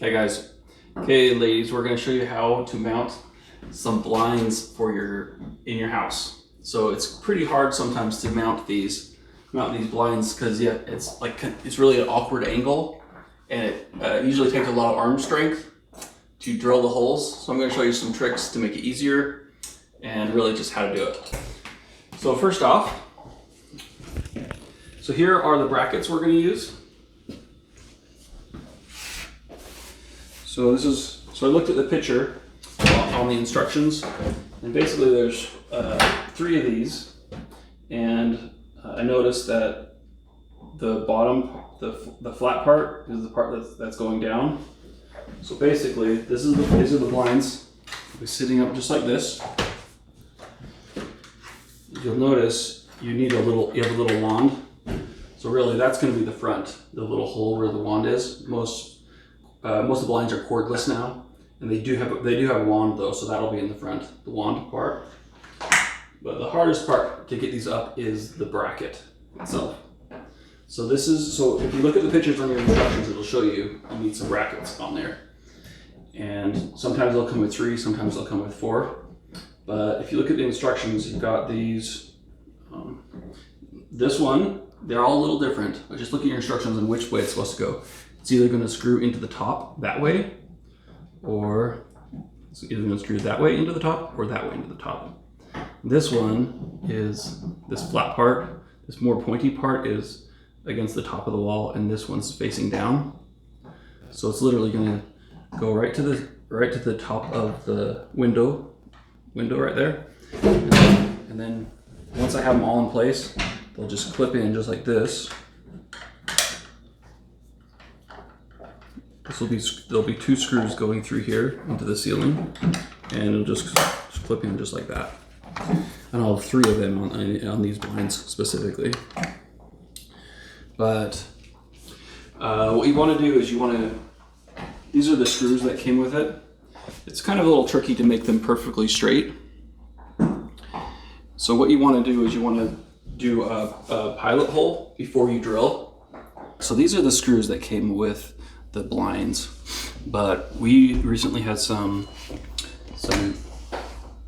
Okay guys, okay ladies, we're going to show you how to mount some blinds for in your house. So it's pretty hard sometimes to mount these blinds because it's really an awkward angle, and it usually takes a lot of arm strength to drill the holes. So I'm going to show you some tricks to make it easier and really just how to do it. So first off, so here are the brackets we're going to use. So I looked at the picture on the instructions, and basically there's 3 of these, and I noticed that the bottom, the flat part is the part that's going down. So basically these are the blinds. They're sitting up just like this. You'll notice you have a little wand. So really that's going to be the front, the little hole where the wand is. Most of the blinds are cordless now, and they do have a wand though, so that'll be in the front, the wand part. But the hardest part to get these up is the bracket itself. So if you look at the pictures on your instructions, it'll show you need some brackets on there. And sometimes they'll come with 3, sometimes they'll come with 4. But if you look at the instructions, you've got these. This one, they're all a little different, but just look at your instructions and which way it's supposed to go. It's either going to screw into the top that way, or it's either going to screw that way into the top or that way into the top. This one is this flat part. This more pointy part is against the top of the wall, and this one's facing down. So it's literally going to go right to the top of the window right there. And then once I have them all in place, they'll just clip in just like this. There'll be 2 screws going through here into the ceiling, and it'll just clip in just like that. And I'll have 3 of them on these blinds specifically. But what you want to do is these are the screws that came with it. It's kind of a little tricky to make them perfectly straight. So what you want to do is you want to do a pilot hole before you drill. So these are the screws that came with the blinds, but we recently had some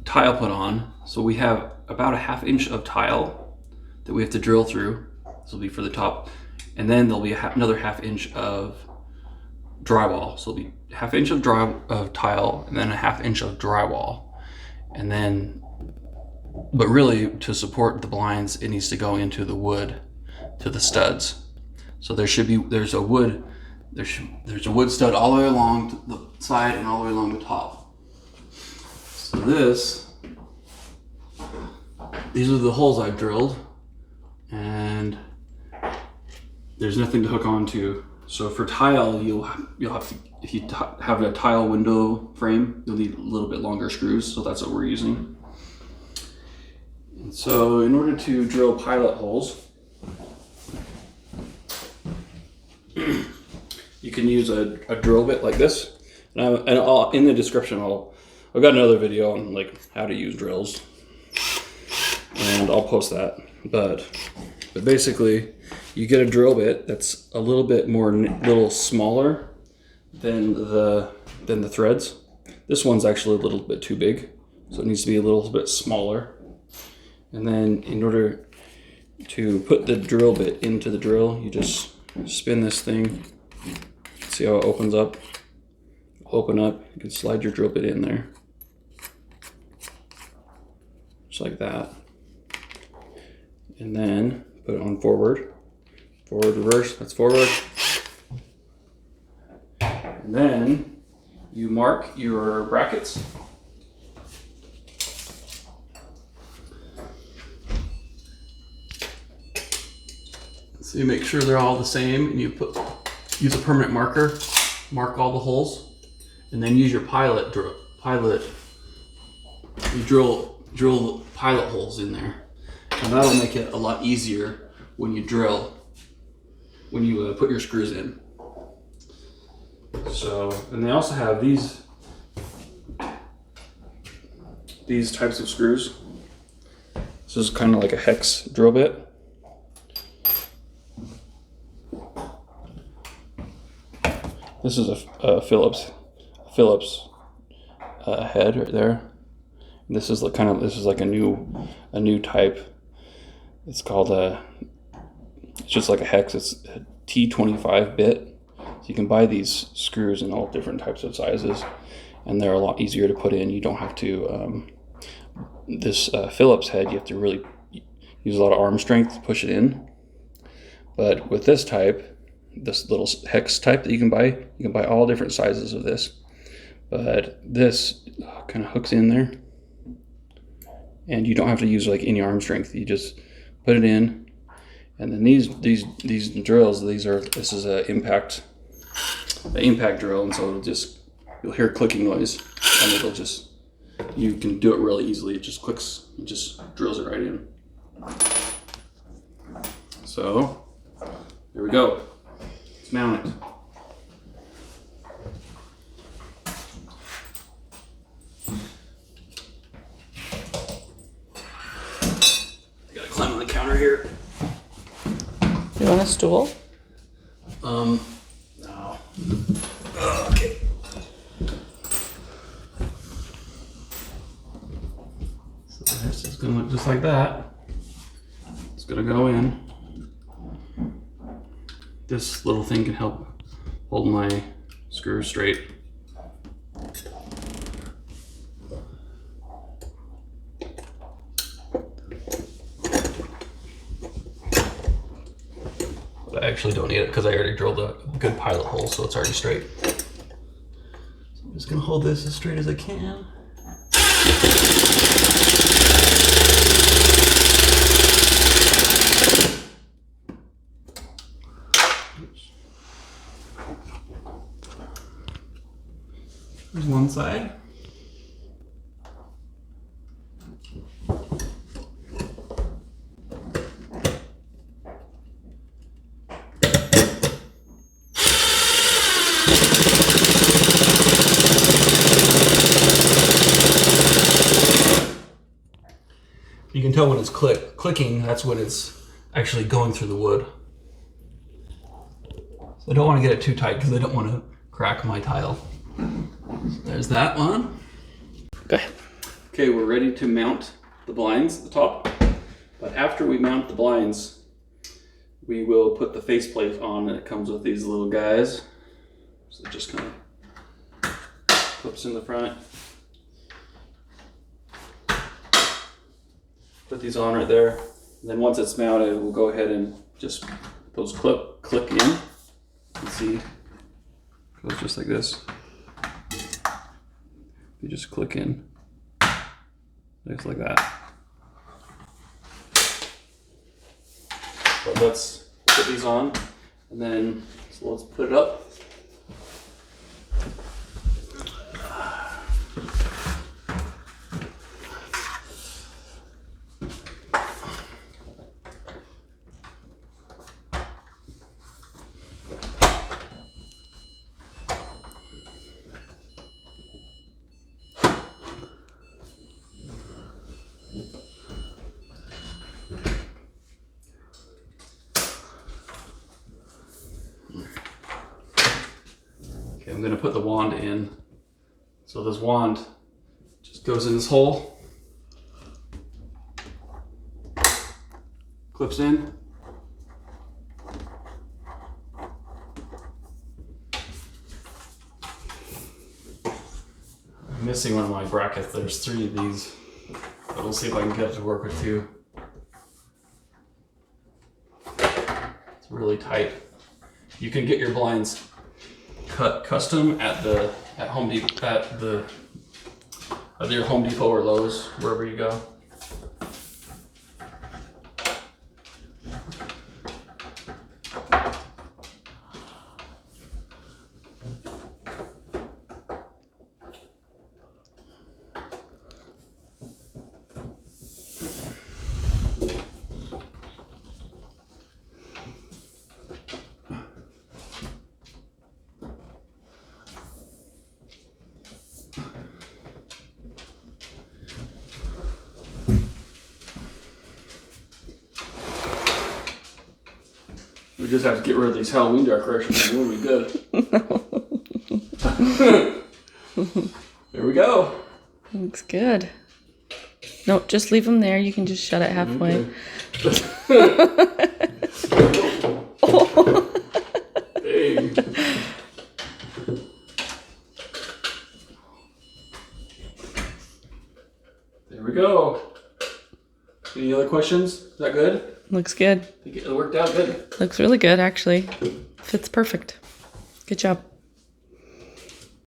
tile put on, so we have about a 1/2 inch of tile that we have to drill through. This will be for the top, and then there'll be another 1/2 inch of drywall. So it'll be 1/2 inch of tile, and then a 1/2 inch of drywall, and then, but really to support the blinds, it needs to go into the wood to the studs. So there's a wood stud all the way along the side and all the way along the top. So these are the holes I've drilled, and there's nothing to hook onto. So for tile, you'll have to, if you have a tile window frame, you'll need a little bit longer screws. So that's what we're using. And so in order to drill pilot holes, you can use a drill bit like this, and in the description I've got another video on like how to use drills, and I'll post that. But basically, you get a drill bit that's a little smaller than the threads. This one's actually a little bit too big, so it needs to be a little bit smaller. And then in order to put the drill bit into the drill, you just spin this thing. See how it opens up? Open up, you can slide your drill bit in there. Just like that. And then put it on forward. Forward, reverse, that's forward. And then you mark your brackets. So you make sure they're all the same, and you use a permanent marker, mark all the holes, and then use your pilot drill. You drill pilot holes in there, and that'll make it a lot easier when you put your screws in. So, and they also have these types of screws. This is kind of like a hex drill bit. This is a Phillips head right there. This is like a new type. It's called it's just like a hex. It's a T25 bit. So you can buy these screws in all different types of sizes, and they're a lot easier to put in. You don't have to this Phillips head. You have to really use a lot of arm strength to push it in. But with this type, this little hex type that you can buy all different sizes of this. But this kind of hooks in there, and you don't have to use like any arm strength. You just put it in, and then these drills. This is an impact drill, and so you'll hear clicking noise, and you can do it really easily. It just clicks, it just drills it right in. So there we go. Let's mount it. Climb on the counter here. You want a stool? No. Okay. So this is gonna look just like that. It's gonna go in. This little thing can help hold my screws straight. I actually don't need it because I already drilled a good pilot hole, so it's already straight. So I'm just gonna hold this as straight as I can. Oops. There's one side. You can tell when it's clicking, that's when it's actually going through the wood. So I don't want to get it too tight because I don't want to crack my tile. So there's that one. Okay. Okay, we're ready to mount the blinds at the top. But after we mount the blinds, we will put the faceplate on. It comes with these little guys. So it just kind of clips in the front. Put these on right there. And then once it's mounted, we'll go ahead and just those click in. You can see it goes just like this. You just click in, just like that. But let's put these on, and then so let's put it up. Okay, I'm gonna put the wand in. So this wand just goes in this hole, clips in. I'm missing one of my brackets. There's 3 of these, but we'll see if I can get it to work with 2. It's really tight. You can get your blinds cut custom at Home Depot, at either Home Depot or Lowe's, wherever you go. We just have to get rid of these Halloween decorations and we'll be good. There we go. Looks good. No, just leave them there. You can just shut it halfway. Hey. There we go. Any other questions? Is that good? Looks good. I think it worked out good. Looks really good, actually. Fits perfect. Good job.